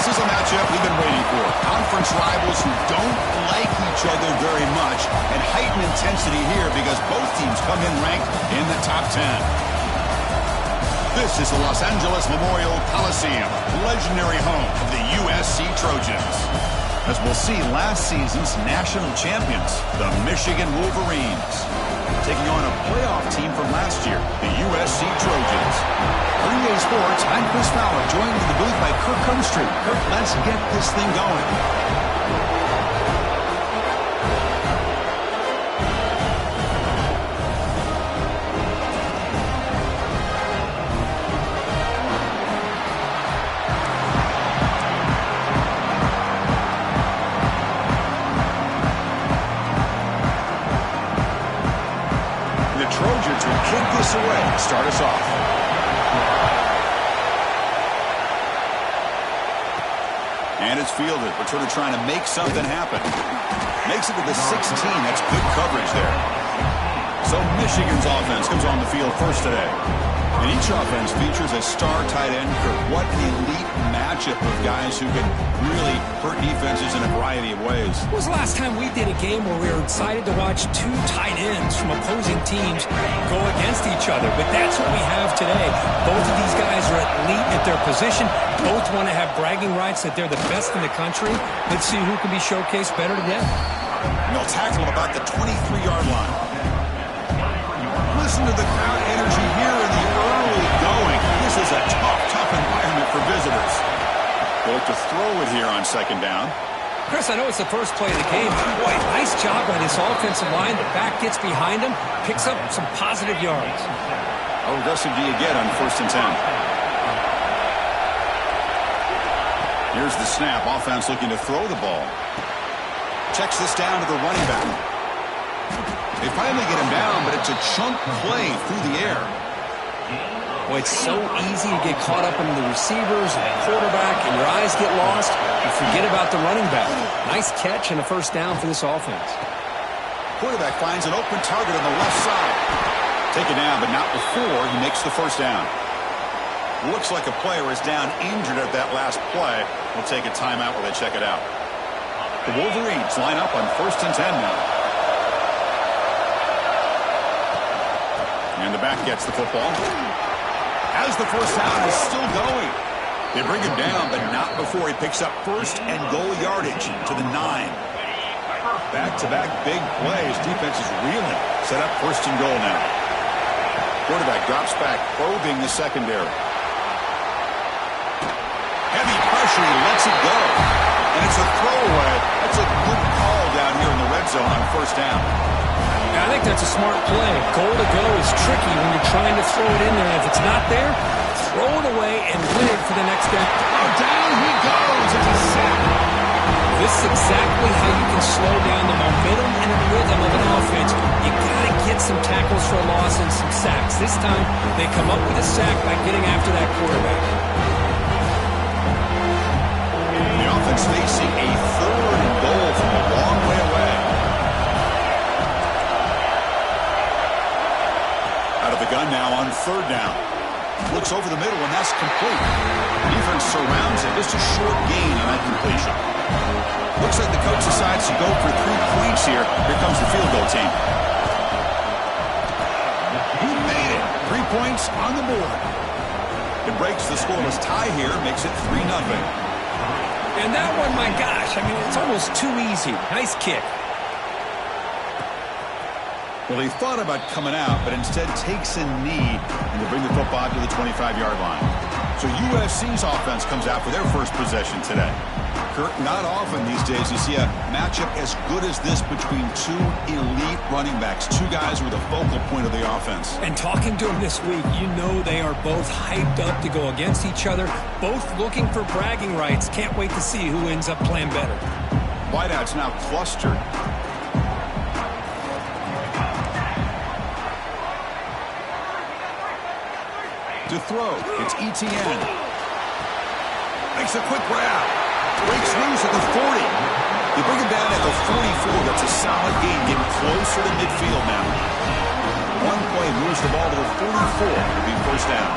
This is a matchup we've been waiting for. Conference rivals who don't like each other very much, and heightened intensity here because both teams come in ranked in the top 10. This is the Los Angeles Memorial Coliseum, legendary home of the USC Trojans. As we'll see, last season's national champions, the Michigan Wolverines, taking on a playoff team from last year, the USC Trojans. For EA Sports, I'm Chris Fowler, joined in the booth by Kirk Cumstreet. Kirk, let's get this thing going. Trojans will kick this away to start us off. And it's fielded. We're sort of trying to make something happen. Makes it to the 16. That's good coverage there. So Michigan's offense comes on the field first today. And each offense features a star tight end. What an elite matchup of guys who can really hurt defenses in a variety of ways. When was the last time we did a game where we were excited to watch two tight ends from opposing teams go against each other? But that's what we have today. Both of these guys are elite at their position. Both want to have bragging rights that they're the best in the country. Let's see who can be showcased better today. And they'll tackle him about the 23-yard line. Listen to the crowd energy here in the early going. This is a tough environment for visitors. They'll look to throw it here on second down. Chris, I know it's the first play of the game. Boy, nice job by this offensive line. The back gets behind him, picks up some positive yards. How aggressive do you get on 1st and 10? Here's the snap. Offense looking to throw the ball. Checks this down to the running back. They finally get him down, but it's a chunk play through the air. Boy, it's so easy to get caught up in the receivers and the quarterback, and your eyes get lost. You forget about the running back. Nice catch and a first down for this offense. Quarterback finds an open target on the left side. Taken down, but not before he makes the first down. Looks like a player is down injured at that last play. We'll take a timeout while they check it out. The Wolverines line up on 1st and 10 now. And the back gets the football. As the first down is still going. They bring him down, but not before he picks up 1st and goal yardage to the 9. Back-to-back big plays. Defense is reeling. Set up 1st and goal now. Quarterback drops back, probing the secondary. Heavy pressure. He lets it go. And it's a throwaway. That's a good call down here in the red zone on 1st down. I think that's a smart play. Goal to go is tricky when you're trying to throw it in there. If it's not there, throw it away and wait for the next down. Oh, down he goes. It's a sack. This is exactly how you can slow down the momentum and the rhythm of an offense. You got to get some tackles for a loss and some sacks. This time, they come up with a sack by getting after that quarterback. The offense facing a 3rd and goal from a long way away. Out of the gun now on 3rd down. Looks over the middle, and that's complete. The defense surrounds it. Just a short gain on that completion. Looks like the coach decides to go for 3 points here. Here comes the field goal team. He made it. 3 points on the board. It breaks the scoreless tie here, makes it 3-0. And that one, my gosh, I mean, it's almost too easy. Nice kick. Well, he thought about coming out, but instead takes a knee and will bring the football to the 25-yard line. So USC's offense comes out for their first possession today. Kurt, not often these days you see a matchup as good as this between two elite running backs, two guys who are the focal point of the offense. And talking to them this week, you know they are both hyped up to go against each other, both looking for bragging rights. Can't wait to see who ends up playing better. Wideouts now clustered. To throw, it's Etienne. Makes a quick grab. Breaks loose at the 40. They bring him down at the 44. That's a solid gain, getting closer to midfield now. One play moves the ball to the 44. It'll be first down.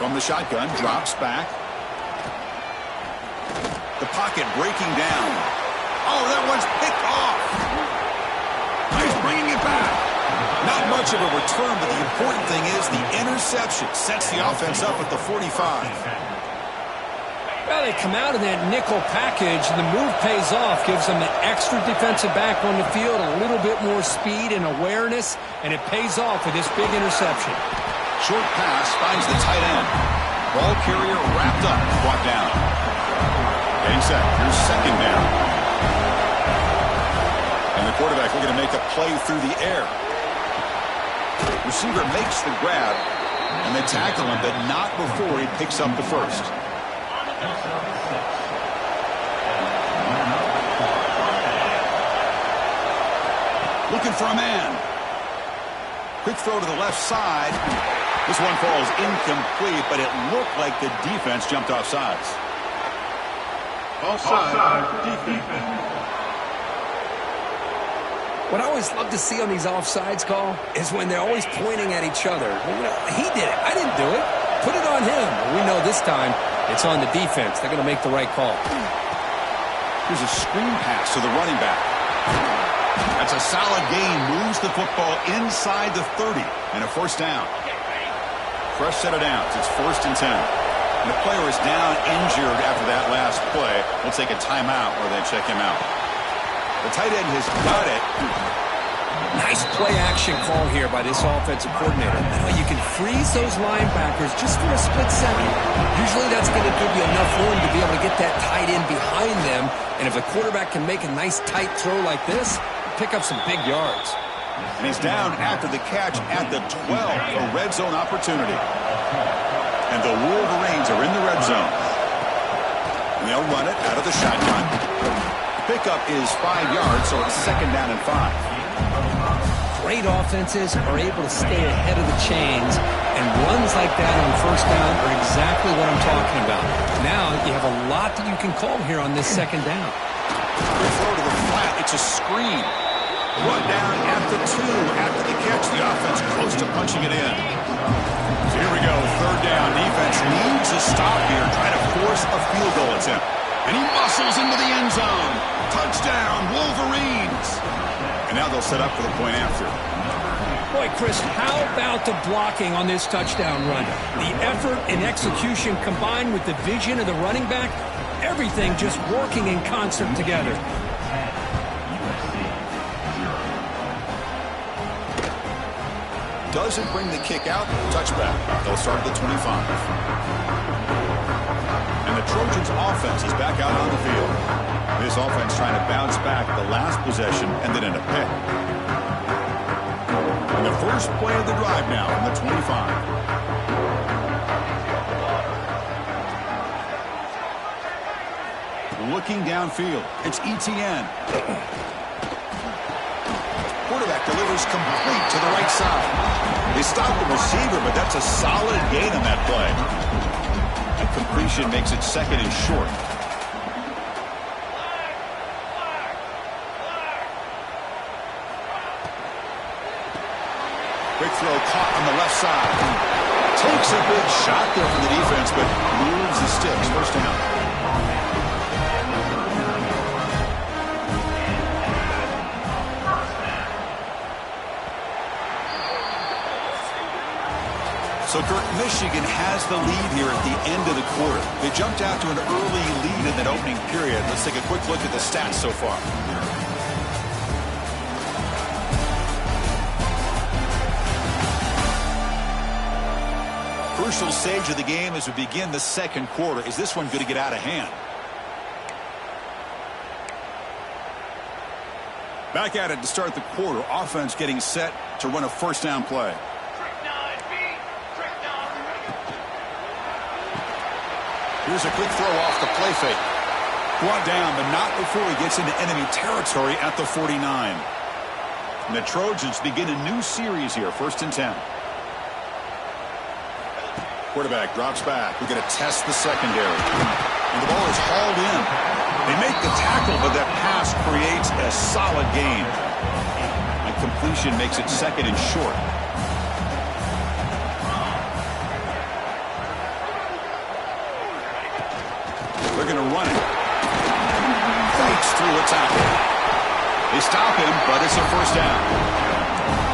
From the shotgun, drops back. The pocket breaking down. Oh, that one's picked off. He's bringing it back. Not much of a return, but the important thing is the interception sets the offense up at the 45. Well, they come out in that nickel package, and the move pays off, gives them an extra defensive back on the field, a little bit more speed and awareness, and it pays off with this big interception. Short pass finds the tight end. Ball carrier wrapped up, brought down. Getting set. Here's second down. And the quarterback looking to make a play through the air. Receiver makes the grab, and they tackle him, but not before he picks up the first. Looking for a man. Quick throw to the left side. This one falls incomplete, but it looked like the defense jumped off sides. Offside defense. What I always love to see on these offsides call is when they're always pointing at each other. You know, he did it. I didn't do it. Put it on him. We know this time it's on the defense. They're going to make the right call. Here's a screen pass to the running back. That's a solid gain. Moves the football inside the 30 and a first down. Fresh set of downs. It's 1st and 10. And the player is down injured after that last play. We'll take a timeout or they check him out. The tight end has got it. Nice play-action call here by this offensive coordinator. You can freeze those linebackers just for a split second. Usually that's going to give you enough room to be able to get that tight end behind them. And if the quarterback can make a nice tight throw like this, pick up some big yards. And he's down after the catch at the 12, a red zone opportunity. And the Wolverines are in the red zone. And they'll run it out of the shotgun. Pickup is 5 yards, so it's 2nd down and 5. Great offenses are able to stay ahead of the chains, and runs like that on 1st down are exactly what I'm talking about. Now you have a lot that you can call here on this 2nd down. Good throw to the flat. It's a screen. Run down at the 2. After the catch, the offense close to punching it in. So here we go, 3rd down. Defense needs a stop here, trying to force a field goal attempt. And he muscles into the end zone. Touchdown, Wolverines. And now they'll set up for the point after. Boy, Chris, how about the blocking on this touchdown run? The effort and execution combined with the vision of the running back, everything just working in concert together. Doesn't bring the kick out. Touchback. They'll start at the 25. And the Trojans' offense is back out on the field. This offense trying to bounce back the last possession and then end up pick. And the first play of the drive now from the 25. Looking downfield. It's Etienne. Quarterback delivers complete to the right side. They stop the receiver, but that's a solid gain on that play. And completion makes it 2nd and short. Quick throw caught on the left side. Takes a big shot there from the defense, but moves the sticks. 1st down. So, Kirk, Michigan has the lead here at the end of the quarter. They jumped out to an early lead in that opening period. Let's take a quick look at the stats so far. Crucial stage of the game as we begin the 2nd quarter. Is this one going to get out of hand? Back at it to start the quarter. Offense getting set to run a 1st down play. Here's a quick throw off the play fake. Brought down, but not before he gets into enemy territory at the 49. And the Trojans begin a new series here, 1st and 10. Quarterback drops back. We're going to test the secondary. And the ball is hauled in. They make the tackle, but that pass creates a solid gain. And completion makes it 2nd and short. They're going to run it. Breaks through the tackle. They stop him, but it's a first down.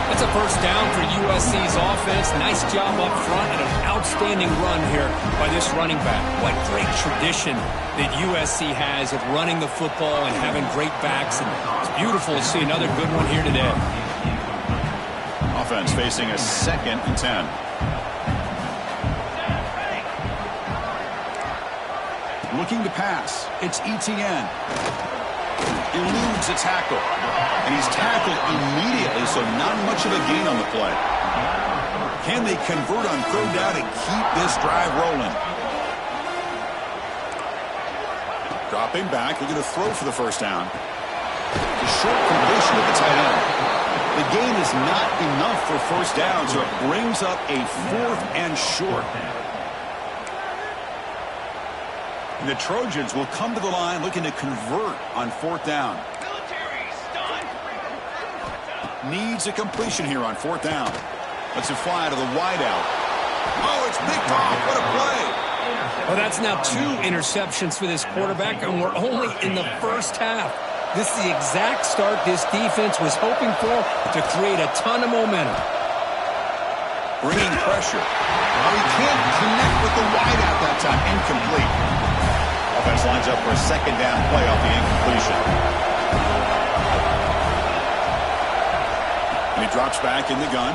That's a first down for USC's offense. Nice job up front and an outstanding run here by this running back. What great tradition that USC has of running the football and having great backs. And it's beautiful to see another good one here today. Offense facing a 2nd and 10. Looking to pass. It's Etienne. Eludes a tackle. And he's tackled immediately, so not much of a gain on the play. Can they convert on 3rd down and keep this drive rolling? Dropping back, looking to throw for the first down. The short completion of the tight end. The gain is not enough for first down, so it brings up a 4th and short. And the Trojans will come to the line looking to convert on 4th down. Needs a completion here on 4th down. Lets it fly to the wideout. Oh, it's picked off. What a play. Well, that's now 2 interceptions for this quarterback, and we're only in the first half. This is the exact start this defense was hoping for to create a ton of momentum. Bringing pressure. Oh, he can't connect with the wideout that time. Incomplete. Offense lines up for a 2nd down play off the incompletion. And he drops back in the gun.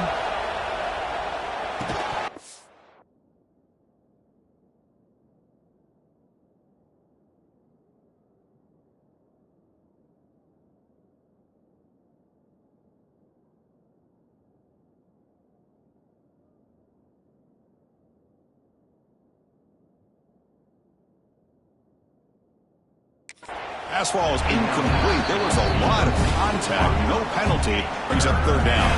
Fastball is incomplete. There was a lot of contact. No penalty. Brings up 3rd down.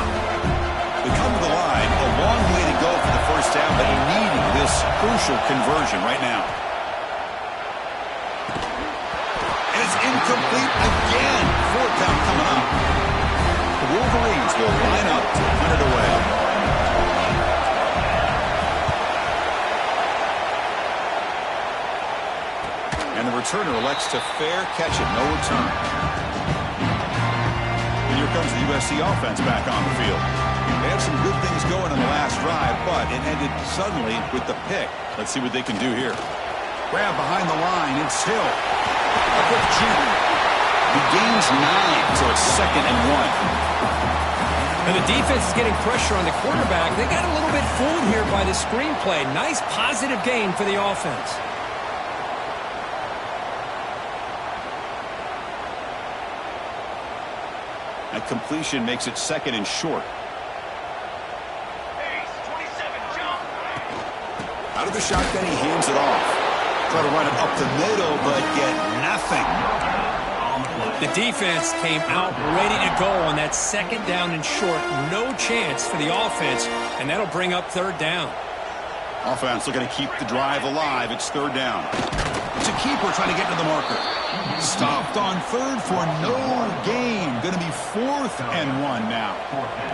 They come to the line. A long way to go for the first down, but needing this crucial conversion right now. And it's incomplete again. 4th down coming up. The Wolverines will line up to put it away. And the returner elects to fair catch it. No return. And here comes the USC offense back on the field. They had some good things going in the last drive, but it ended suddenly with the pick. Let's see what they can do here. Grab behind the line. It's Hill. A quick cheat. He gains 9, so it's 2nd and 1. And the defense is getting pressure on the quarterback. They got a little bit fooled here by the screenplay. Nice positive gain for the offense. That completion makes it 2nd and short. Out of the shotgun, he hands it off. Try to run it up the middle, but get nothing. The defense came out ready to go on that 2nd down and short. No chance for the offense, and that'll bring up 3rd down. Offense looking to keep the drive alive. It's 3rd down. It's a keeper trying to get to the marker. Stopped on 3rd for no gain. Going to be 4th and 1 now.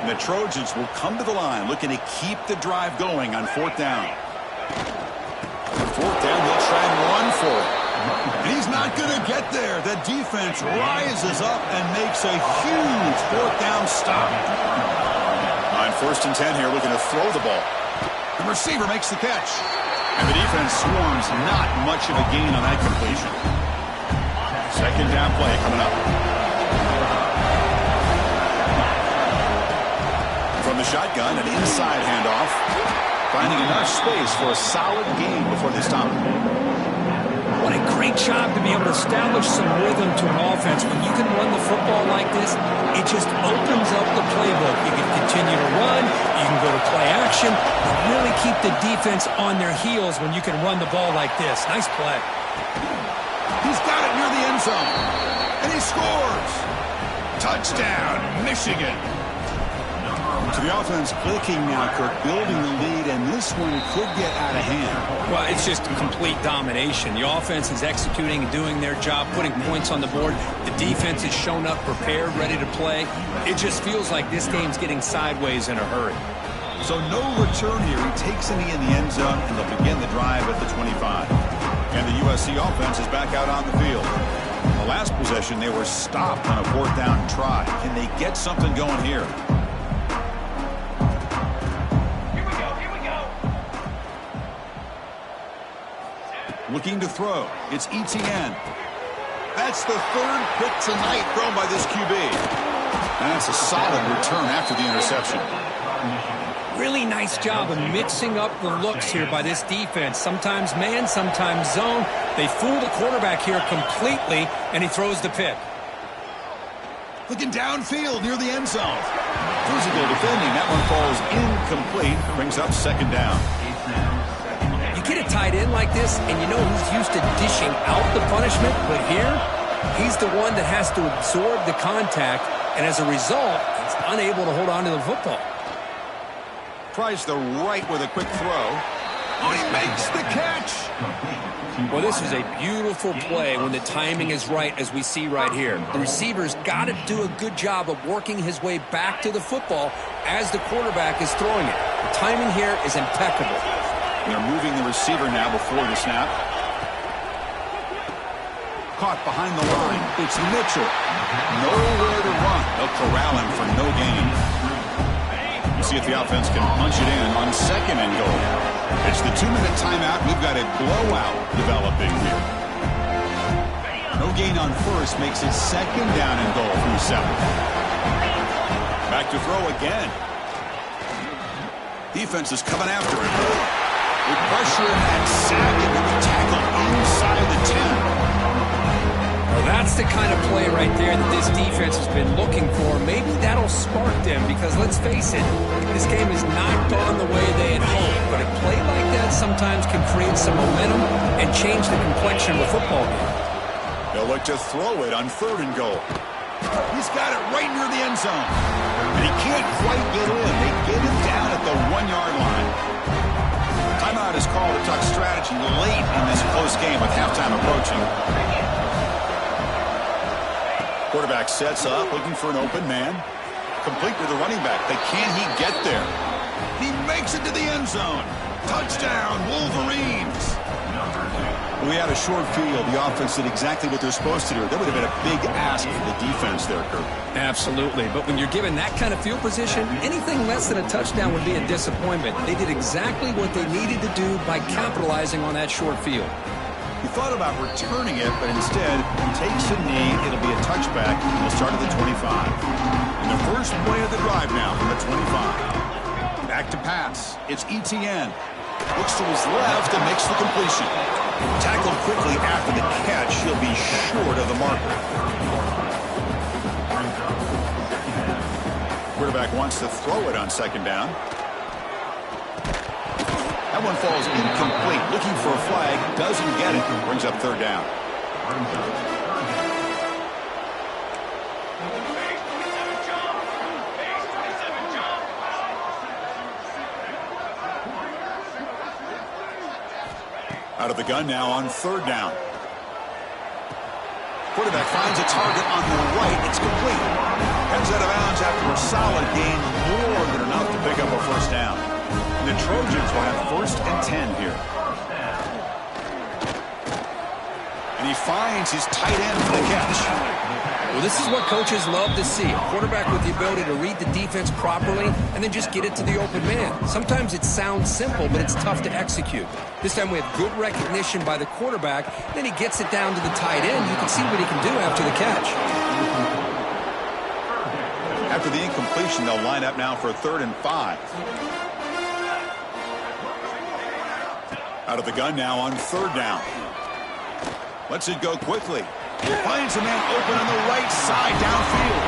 And the Trojans will come to the line looking to keep the drive going on 4th down. 4th down, they'll try and run for it. And he's not going to get there. The defense rises up and makes a huge 4th down stop. On 1st and 10 here, looking to throw the ball. The receiver makes the catch. And the defense swarms not much of a gain on that completion. 2nd down play coming up. From the shotgun, an inside handoff. Finding enough space for a solid gain before they stop. What a great job to be able to establish some rhythm to an offense. When you can run the football like this, it just opens up the playbook. You can continue to run, you can go to play action, but really keep the defense on their heels when you can run the ball like this. Nice play. He's got it near the end zone, and he scores. Touchdown, Michigan. To the offense clicking now, Kirk, building the lead, and this one could get out of hand. Well, it's just complete domination. The offense is executing and doing their job, putting points on the board. The defense has shown up prepared, ready to play. It just feels like this game's getting sideways in a hurry. So no return here. He takes a knee in the end zone, and they'll begin the drive at the 25. And the USC offense is back out on the field. The last possession, they were stopped on a 4th down try. Can they get something going here? Looking to throw. It's Etienne. That's the 3rd pick tonight thrown by this QB. That's a solid return after the interception. Really nice job of mixing up the looks here by this defense. Sometimes man, sometimes zone. They fool the quarterback here completely, and he throws the pick. Looking downfield near the end zone. Physical defending. That one falls incomplete. Brings up 2nd down. You get a tight end like this, and you know who's used to dishing out the punishment, but here, he's the one that has to absorb the contact, and as a result, he's unable to hold on to the football. Tries the right with a quick throw. Oh, he makes the catch. Well, this is a beautiful play when the timing is right, as we see right here. The receiver's got to do a good job of working his way back to the football as the quarterback is throwing it. The timing here is impeccable. They're moving the receiver now before the snap. Caught behind the line. It's Mitchell. Nowhere to run. They'll corral him for no gain. We'll see if the offense can punch it in on 2nd and goal. It's the 2-minute timeout. We've got a blowout developing here. No gain on 1st makes it 2nd down and goal from the 7th. Back to throw again. Defense is coming after him. With pressure and Sackett will be tackled inside the 10. Well, that's the kind of play right there that this defense has been looking for. Maybe that'll spark them because, let's face it, this game has not gone the way they had hoped. But a play like that sometimes can create some momentum and change the complexion of a football game. They'll look to throw it on 3rd and goal. He's got it right near the end zone. And he can't quite get in. They get him down at the 1-yard line. Timeout is called to talk strategy late in this close game with halftime approaching. Quarterback sets up, looking for an open man. Complete with the running back. But can he get there? He makes it to the end zone. Touchdown, Wolverines. We had a short field. The offense did exactly what they're supposed to do. That would have been a big ask for the defense there, Kurt. Absolutely. But when you're given that kind of field position, anything less than a touchdown would be a disappointment. They did exactly what they needed to do by capitalizing on that short field. He thought about returning it, but instead he takes a knee. It'll be a touchback. He'll start at the 25. And the first play of the drive now from the 25. Back to pass. It's Etienne. Looks to his left and makes the completion. Tackled quickly after the catch. He'll be short of the marker. Quarterback wants to throw it on 2nd down. That one falls incomplete. Looking for a flag. Doesn't get it. Brings up 3rd down. Out of the gun now on 3rd down. Quarterback finds a target on the right. It's complete. Heads out of bounds after a solid gain. More than enough to pick up a 1st down. And the Trojans will have 1st and 10 here. And he finds his tight end for the catch. Well, this is what coaches love to see. A quarterback with the ability to read the defense properly and then just get it to the open man. Sometimes it sounds simple, but it's tough to execute. This time we have good recognition by the quarterback. Then he gets it down to the tight end. You can see what he can do after the catch. After the incompletion, they'll line up now for 3rd and 5. Out of the gun now on 3rd down. Lets it go quickly. Finds a man open on the right side downfield.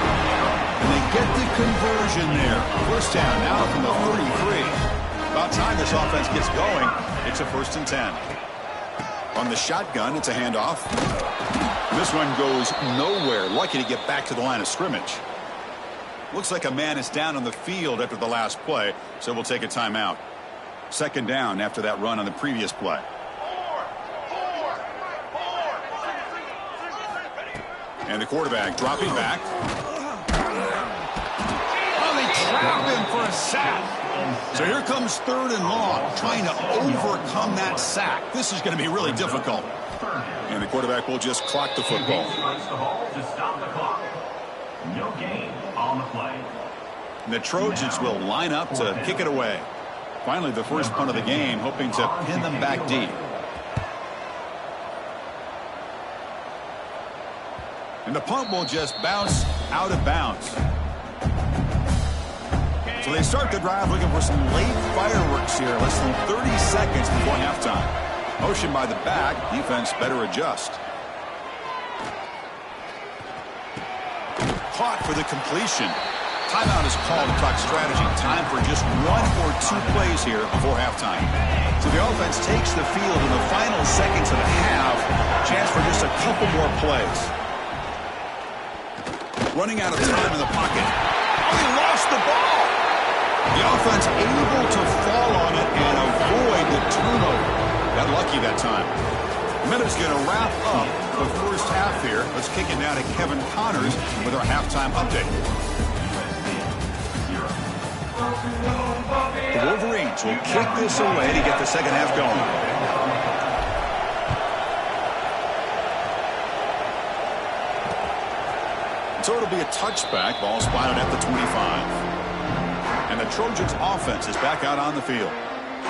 And they get the conversion there. 1st down now from the 33. About time this offense gets going. It's a 1st and 10. On the shotgun, it's a handoff. This one goes nowhere. Lucky to get back to the line of scrimmage. Looks like a man is down on the field after the last play, so we'll take a timeout. 2nd down after that run on the previous play. And the quarterback dropping back. Oh, they grab him for a sack. So here comes 3rd and long, trying to overcome that sack. This is going to be really difficult. And the quarterback will just clock the football. No gain on the play. And the Trojans will line up to kick it away. Finally, the first punt of the game, hoping to pin them back deep. And the punt will just bounce out of bounds. So they start the drive looking for some late fireworks here. Less than 30 seconds before halftime. Motion by the back. Defense better adjust. Caught for the completion. Timeout is called to talk strategy. Time for just 1 or 2 plays here before halftime. So the offense takes the field in the final seconds of the half. Chance for just a couple more plays. Running out of time in the pocket. Oh, he lost the ball. The offense able to fall on it and avoid the turnover. Got lucky that time. Minutes going to wrap up the first half here. Let's kick it down to Kevin Connors with our halftime update. The Wolverines will kick this away to get the second half going. So it'll be a touchback. Ball spotted at the 25. And the Trojans offense is back out on the field.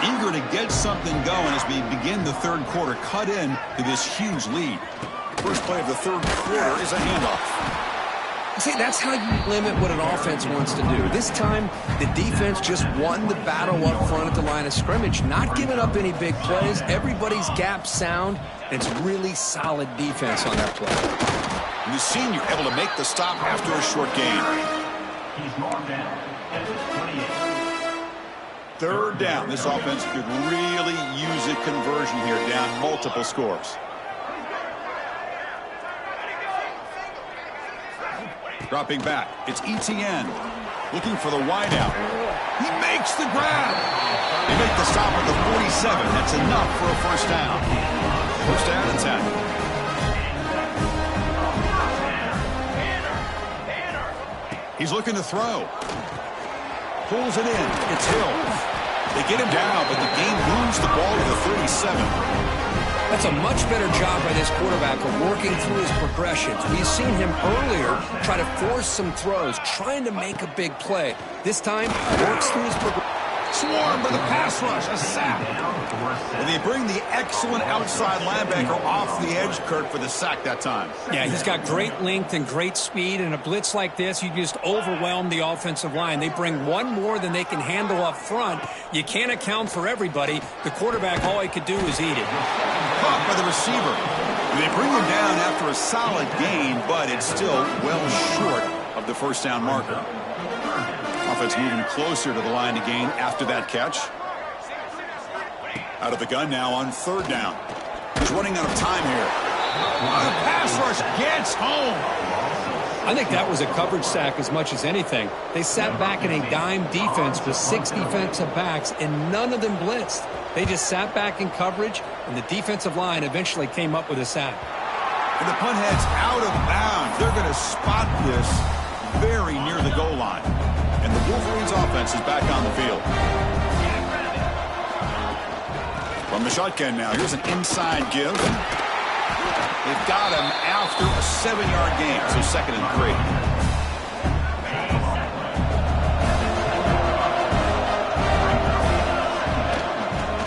Eager to get something going as we begin the third quarter. Cut in to this huge lead. First play of the third quarter is a handoff. See, that's how you limit what an offense wants to do. This time, the defense just won the battle up front at the line of scrimmage, not giving up any big plays. Everybody's gap sound, and it's really solid defense on that play. And the senior able to make the stop after a short gain. He's marked down at the 28. Third down. This offense could really use a conversion here, down multiple scores. Dropping back, it's Etienne looking for the wideout. He makes the grab. They make the stop at the 47. That's enough for a first down. First down and 10. He's looking to throw. Pulls it in. It's Hill. They get him down, but the game moves the ball to the 37. That's a much better job by this quarterback of working through his progressions. We've seen him earlier try to force some throws, trying to make a big play. This time, works through his progression. Swarm for the pass rush, a sack. And they bring the excellent outside linebacker off the edge, Kirk, for the sack that time. Yeah, he's got great length and great speed. In a blitz like this, you just overwhelm the offensive line. They bring one more than they can handle up front. You can't account for everybody. The quarterback, all he could do is eat it. Caught by the receiver. They bring him down after a solid gain, but it's still well short of the first down marker. Offense moving closer to the line to gain after that catch. Out of the gun now on third down. He's running out of time here. The pass rush gets home. I think that was a coverage sack as much as anything. They sat back in a dime defense with 6 defensive backs, and none of them blitzed. They just sat back in coverage, and the defensive line eventually came up with a sack. And the punt head's out of bounds. They're going to spot this very near the goal line. And the Wolverines offense is back on the field. From the shotgun now, here's an inside give. They've got him after a 7-yard gain, so 2nd and 3.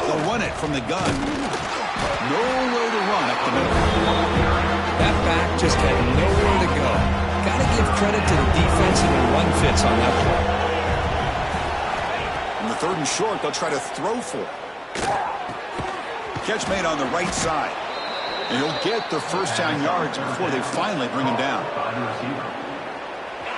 They'll run it from the gun. Nowhere to run up the middle. That back just had nowhere to go. Got to give credit to the defense and the run fits on that play. On the 3rd and short, they'll try to throw for it. Catch made on the right side. And he'll get the first down yards before they finally bring him down.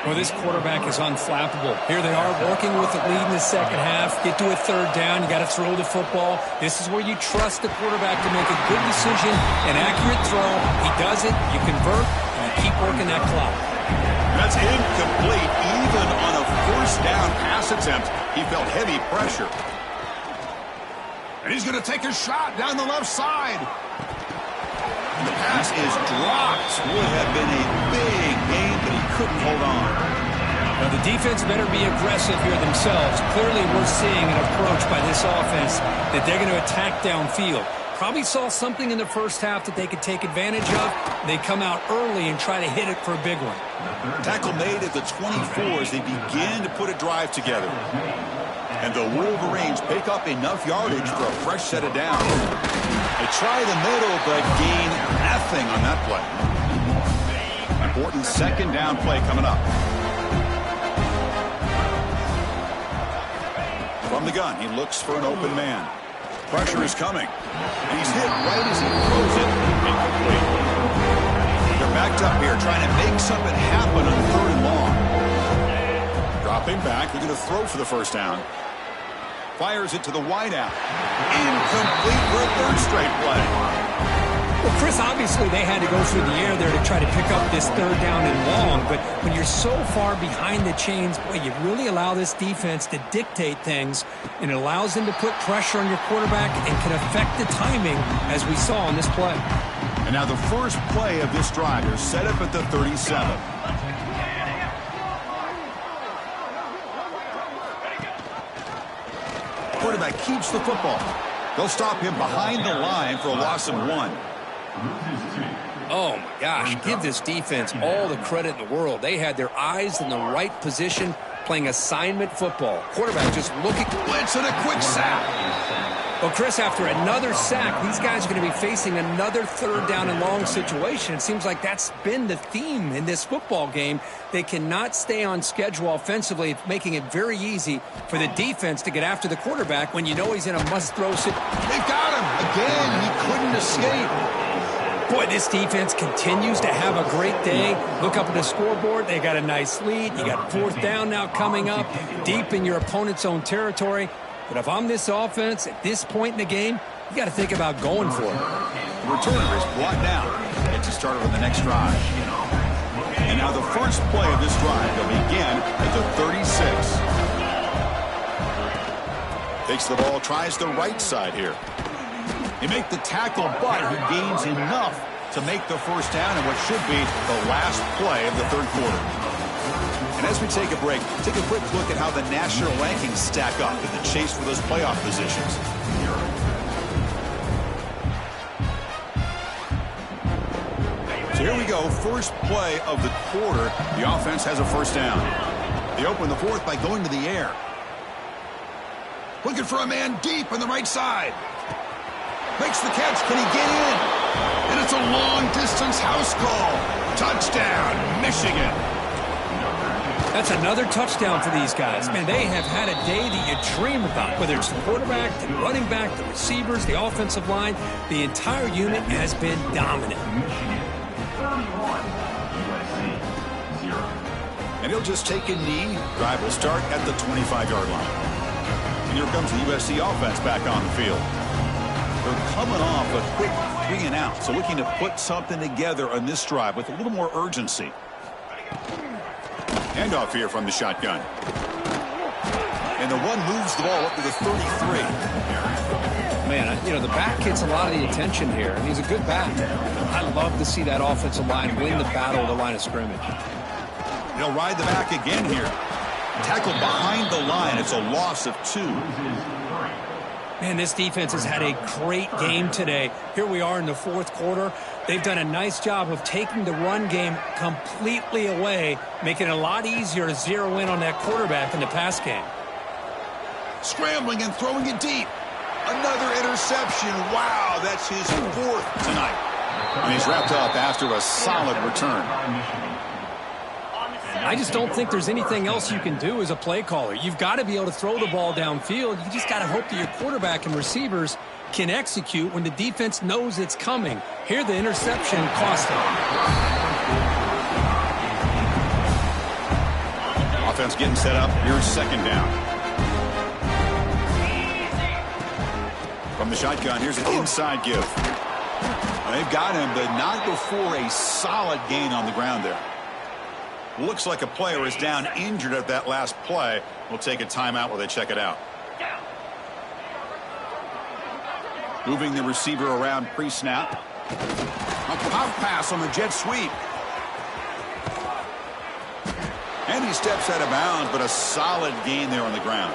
Well, this quarterback is unflappable. Here they are working with the lead in the second half. Get to a 3rd down. You got to throw the football. This is where you trust the quarterback to make a good decision, an accurate throw. He does it. You convert, and you keep working that clock. That's incomplete. Even on a first down pass attempt, he felt heavy pressure. And he's going to take a shot down the left side. The pass is dropped. Would have been a big gain, but he couldn't hold on. Now, the defense better be aggressive here themselves. Clearly, we're seeing an approach by this offense that they're going to attack downfield. Probably saw something in the first half that they could take advantage of. They come out early and try to hit it for a big one. Tackle made at the 24 as they begin to put a drive together. And the Wolverines pick up enough yardage for a fresh set of downs. They try the middle, but gain nothing on that play. Important second down play coming up. From the gun, he looks for an open man. Pressure is coming. And he's hit right as he throws it. Incomplete. They're backed up here trying to make something happen on 3rd and long. Dropping back. They're going to throw for the first down. Fires it to the wideout. Incomplete for a 3rd straight play. Well, Chris, obviously they had to go through the air there to try to pick up this 3rd down and long, but when you're so far behind the chains, boy, you really allow this defense to dictate things, and it allows them to put pressure on your quarterback and can affect the timing, as we saw on this play. And now the first play of this drive is set up at the 37. Quarterback keeps the football. They'll stop him behind the line for a loss of 1. Oh, my gosh. Give this defense all the credit in the world. They had their eyes in the right position, playing assignment football. Quarterback just looking. Blitz and a quick sack. Well, Chris, after another sack, these guys are going to be facing another 3rd down and long situation. It seems like that's been the theme in this football game. They cannot stay on schedule offensively, making it very easy for the defense to get after the quarterback when you know he's in a must-throw situation. They've got him. Again, he couldn't escape. Boy, this defense continues to have a great day. Look up at the scoreboard. They got a nice lead. You got 4th down now coming up, deep in your opponent's own territory. But if I'm this offense at this point in the game, you got to think about going for it. The returner is brought down. Gets you started on the next drive. And now the first play of this drive will begin at the 36. Takes the ball, tries the right side here. He makes the tackle, but he gains enough to make the first down in what should be the last play of the 3rd quarter. And as we take a break, take a quick look at how the national rankings stack up in the chase for those playoff positions. So here we go, first play of the quarter. The offense has a first down. They open the 4th by going to the air. Looking for a man deep on the right side. Makes the catch. Can he get in? And it's a long-distance house call. Touchdown, Michigan. That's another touchdown for these guys. Man, they have had a day that you dream about, whether it's the quarterback, the running back, the receivers, the offensive line. The entire unit has been dominant. And he'll just take a knee. Drive will start at the 25-yard line. And here comes the USC offense back on the field. They're coming off a quick 3 and out, so looking to put something together on this drive with a little more urgency. Handoff here from the shotgun. And the one moves the ball up to the 33. Man, you know, the back gets a lot of the attention here, and he's a good back. I love to see that offensive line win the battle at the line of scrimmage. They'll ride the back again here. Tackled behind the line. It's a loss of 2. Man, this defense has had a great game today. Here we are in the 4th quarter. They've done a nice job of taking the run game completely away, making it a lot easier to zero in on that quarterback in the pass game. Scrambling and throwing it deep. Another interception. Wow, that's his 4th tonight. And he's wrapped up after a solid return. I just don't think there's anything else you can do as a play caller. You've got to be able to throw the ball downfield. You just got to hope that your quarterback and receivers can execute when the defense knows it's coming. Here, the interception cost him. Offense getting set up. Here's second down. From the shotgun, here's an inside give. They've got him, but not before a solid gain on the ground there. Looks like a player is down injured at that last play. We'll take a timeout while they check it out. Moving the receiver around pre-snap. A pop pass on the jet sweep. And he steps out of bounds, but a solid gain there on the ground.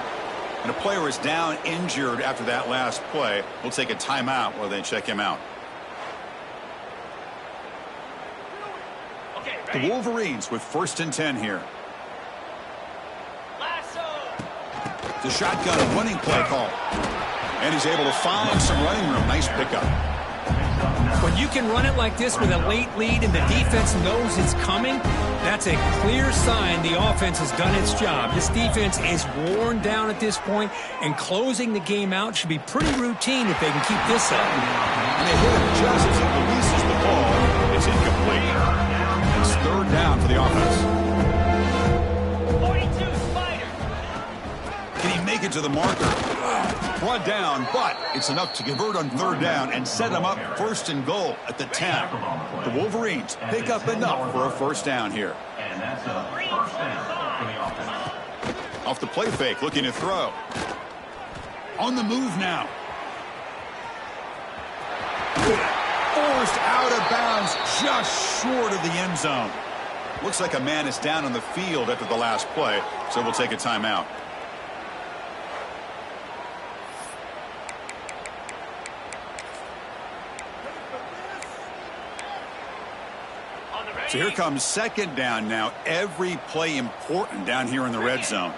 And a player is down injured after that last play. We'll take a timeout while they check him out. The Wolverines with 1st and 10 here. The shotgun running play call. And he's able to find some running room. Nice pickup. When you can run it like this with a late lead and the defense knows it's coming, that's a clear sign the offense has done its job. This defense is worn down at this point, and closing the game out should be pretty routine if they can keep this up. And they hit it just as he releases the ball. It's incomplete. It's 3rd down for the offense. 42 Spider. Can he make it to the marker? Brought down, but it's enough to convert on 3rd down and set him up 1st and goal at the 10. The Wolverines pick up enough for a 1st down here. And that's a 1st down for the offense. Off the play fake, looking to throw. On the move now. Forced out of bounds, just short of the end zone. Looks like a man is down on the field after the last play, so we'll take a timeout. So here comes 2nd down now. Every play important down here in the red zone.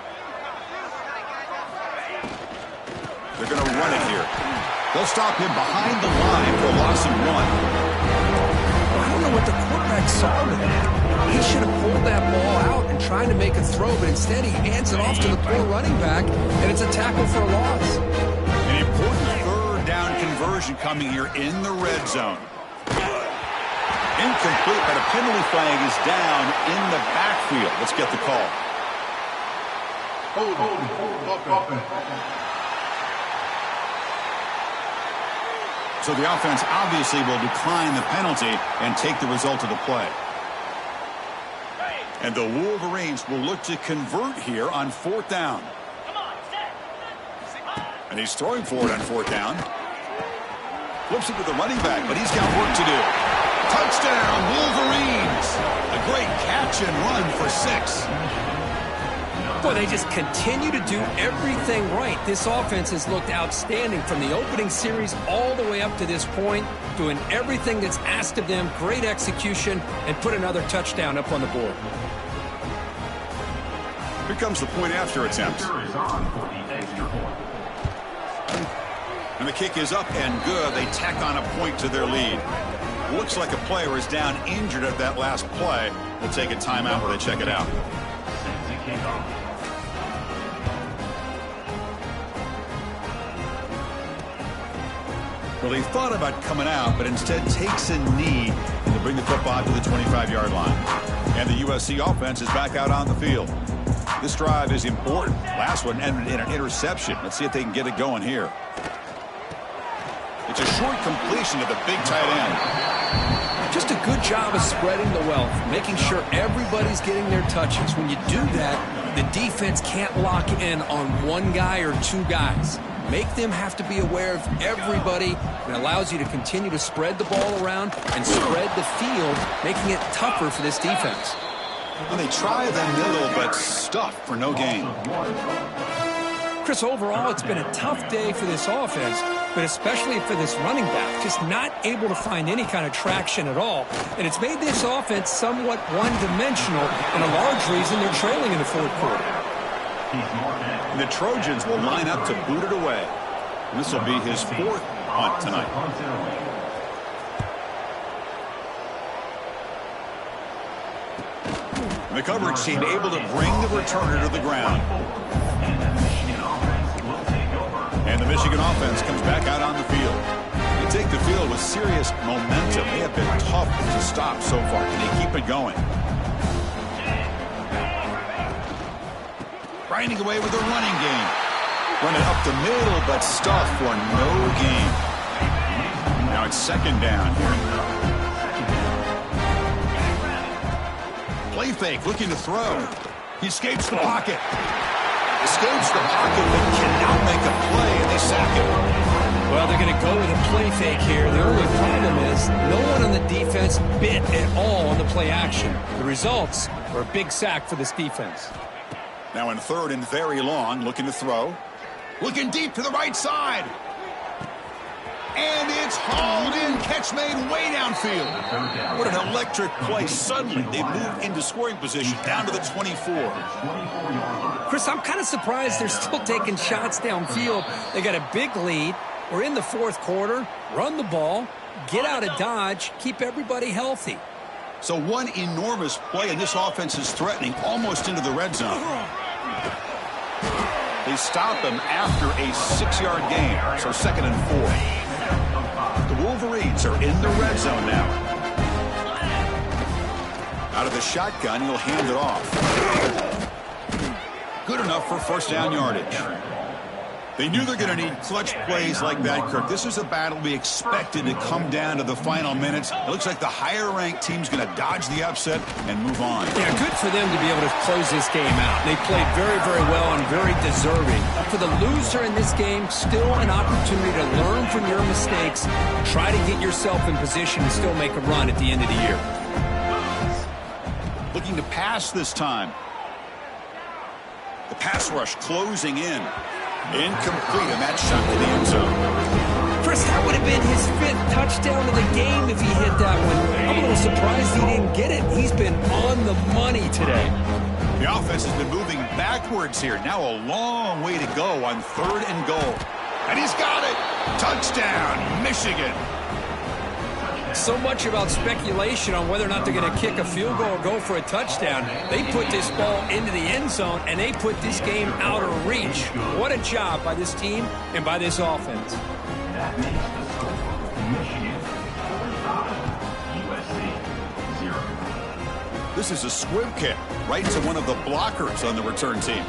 They're going to run it here. They'll stop him behind the line for a loss of 1. I don't know what the quarterback saw there. He should have pulled that ball out and tried to make a throw, but instead he hands it off to the poor running back, and it's a tackle for a loss. An important 3rd down conversion coming here in the red zone. Incomplete, but a penalty flag is down in the backfield. Let's get the call. So the offense obviously will decline the penalty and take the result of the play. And the Wolverines will look to convert here on 4th down. And he's throwing for it on 4th down. Flips it to the running back, but he's got work to do. Touchdown, Wolverines! A great catch and run for 6. Boy, they just continue to do everything right. This offense has looked outstanding from the opening series all the way up to this point, doing everything that's asked of them, great execution, and put another touchdown up on the board. Here comes the point after attempt. And the kick is up and good. They tack on a point to their lead. Looks like a player is down injured at that last play. We'll take a timeout while they check it out. Well, he thought about coming out, but instead takes a knee to bring the football to the 25-yard line. And the USC offense is back out on the field. This drive is important. Last one ended in an interception. Let's see if they can get it going here. It's a short completion to the big tight end. Just a good job of spreading the wealth, making sure everybody's getting their touches. When you do that, the defense can't lock in on one guy or 2 guys. Make them have to be aware of everybody. It allows you to continue to spread the ball around and spread the field, making it tougher for this defense. And they try the middle, but stuffed for no gain. Chris, overall, it's been a tough day for this offense, but especially for this running back, just not able to find any kind of traction at all. And it's made this offense somewhat one-dimensional, and a large reason they're trailing in the 4th quarter. And the Trojans will line up to boot it away. And this will be his 4th punt tonight. And the coverage team able to bring the returner to the ground. And the Michigan offense comes back out on the field. They take the field with serious momentum. They have been tough to stop so far. Can they keep it going? Grinding away with a running game. Running up the middle, but stuffed for no gain. Now it's 2nd down here. Play fake, looking to throw. He escapes the pocket. Escapes the pocket, but cannot make a play, and they sack him. Well, they're going to go with a play fake here. The only problem is no one on the defense bit at all on the play action. The results are a big sack for this defense. Now in 3rd and very long, looking to throw. Looking deep to the right side. And it's hauled in. Catch made way downfield. What an electric play. Suddenly, they move into scoring position down to the 24. Chris, I'm kind of surprised they're still taking shots downfield. They got a big lead. We're in the 4th quarter. Run the ball. Get out of Dodge. Keep everybody healthy. So one enormous play, and this offense is threatening almost into the red zone. They stop him after a 6-yard gain, so 2nd and 4. The Wolverines are in the red zone now. Out of the shotgun, he'll hand it off. Good enough for 1st down yardage. They knew they're going to need clutch plays like that, Kirk. This is a battle we expected to come down to the final minutes. It looks like the higher-ranked team's going to dodge the upset and move on. Yeah, good for them to be able to close this game out. They played very, very well and very deserving. For the loser in this game, still an opportunity to learn from your mistakes, try to get yourself in position to still make a run at the end of the year. Looking to pass this time. The pass rush closing in. Incomplete, and that shot to the end zone. Chris, that would have been his 5th touchdown of the game if he hit that one. I'm a little surprised he didn't get it. He's been on the money today. The offense has been moving backwards here. Now a long way to go on 3rd and goal. And he's got it. Touchdown, Michigan. So much about speculation on whether or not they're going to kick a field goal or go for a touchdown. They put this ball into the end zone, and they put this game out of reach. What a job by this team and by this offense. That makes the score Michigan 45, USC 0. This is a squib kick right to one of the blockers on the return team.